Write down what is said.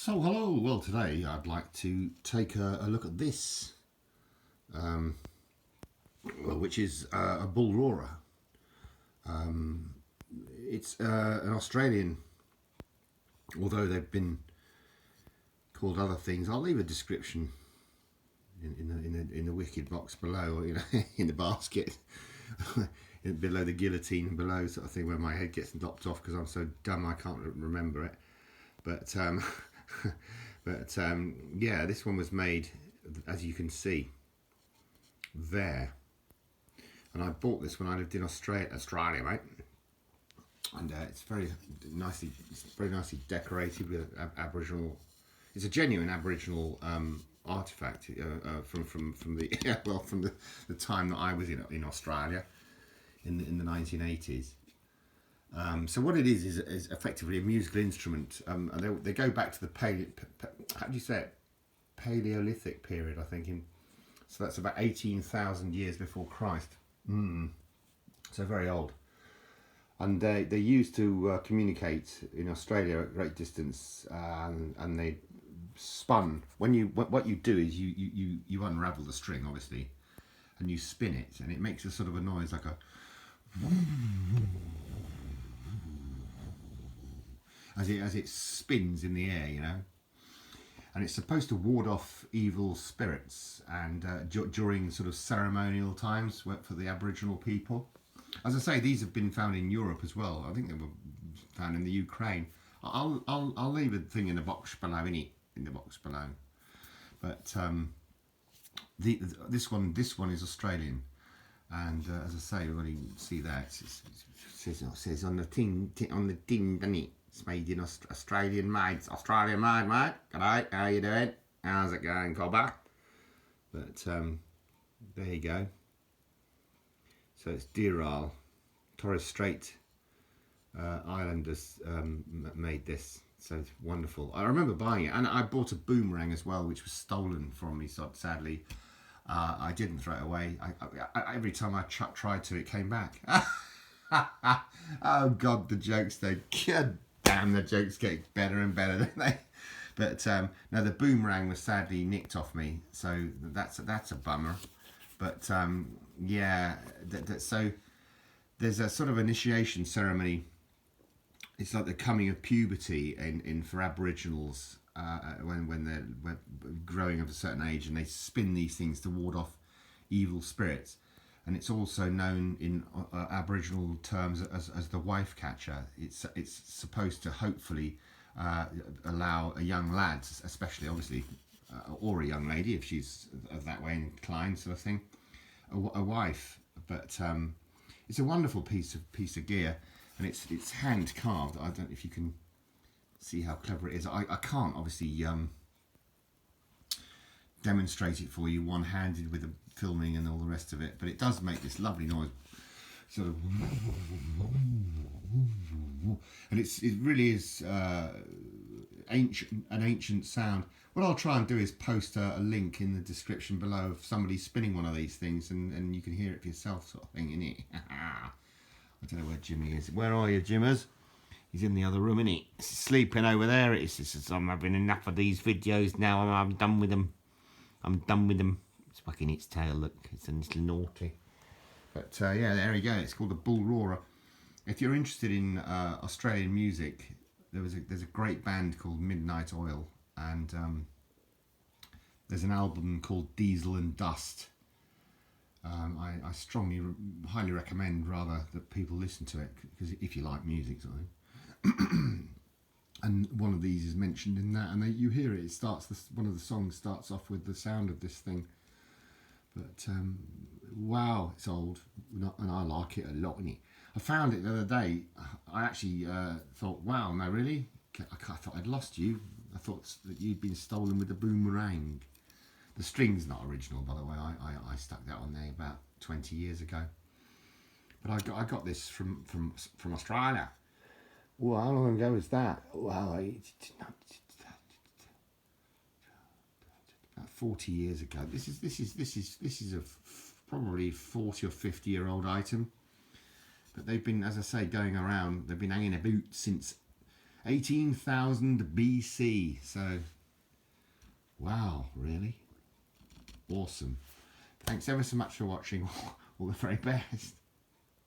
So hello, well today I'd like to take a look at this, which is a bullroarer. It's an Australian, although they've been called other things. I'll leave a description in the wicked box below, or in the basket below the guillotine below, sort of thing, where my head gets lopped off because I'm so dumb I can't remember it. But yeah, this one was made, as you can see there, and I bought this when I lived in Australia, mate. And it's very nicely decorated with Aboriginal. It's a genuine Aboriginal artifact from the from the time that I was in Australia in the 1980s. So what it is effectively a musical instrument. And they go back to the how do you say it? Paleolithic period, I think. So that's about 18,000 years before Christ. So very old. And they're used to communicate in Australia at great distance, and they spun. What you do is you unravel the string, obviously, and you spin it, and it makes a sort of a noise like a as it spins in the air, and it's supposed to ward off evil spirits, and during sort of ceremonial times for the Aboriginal people. As I say, these have been found in Europe as well. I think they were found in the Ukraine. I'll leave a thing in the box below, in the box below. But this one is Australian, and as I say, you already see that it says on the tin, doesn't it? It's made in Australian made. It's Australian made, mate. G'day, how you doing? How's it going, cobber? But there you go. So it's Deeral, Torres Strait Islanders made this, so it's wonderful. I remember buying it, and I bought a boomerang as well, which was stolen from me. So sadly, I didn't throw it away. I every time I tried to, it came back. Oh God, the jokes! God damn, the jokes get better and better, don't they? But no, the boomerang was sadly nicked off me, so that's a bummer. But yeah, so there's a sort of initiation ceremony. It's like the coming of puberty in for Aboriginals when they're growing of a certain age, and they spin these things to ward off evil spirits. And it's also known in Aboriginal terms as the wife catcher. It's supposed to hopefully allow a young lad, especially obviously, or a young lady if she's that way inclined, sort of thing, a wife. But it's a wonderful piece of gear, and it's hand carved. I don't know if you can see how clever it is. I can't obviously demonstrate it for you one-handed with the filming and all the rest of it, but it does make this lovely noise, sort of, and it really is an ancient sound. What I'll try and do is post a link in the description below of somebody spinning one of these things, and you can hear it for yourself, sort of thing, innit? I don't know where Jimmy is. Where are you, Jimmers? He's in the other room, innit? He's sleeping over there. I'm having enough of these videos now. I'm done with them. It's whacking its tail, look. It's a little naughty. But yeah, there we go. It's called the Bullroarer. If you're interested in Australian music, there's a great band called Midnight Oil, and there's an album called Diesel and Dust. I highly recommend rather that people listen to it, because if you like music, sort of. And one of these is mentioned in that, and you hear it. One of the songs starts off with the sound of this thing. But wow, it's old, and I like it a lot. I found it the other day. I actually thought, wow, no, really? I thought I'd lost you. I thought that you'd been stolen with the boomerang. The string's not original, by the way. I stuck that on there about 20 years ago. But I got this from Australia. Well, how long ago was that? Well, about 40 years ago. This is a probably 40 or 50-year-old item. But they've been, as I say, going around. They've been hanging about since 18,000 BC. So, wow, really? Awesome. Thanks ever so much for watching. All the very best.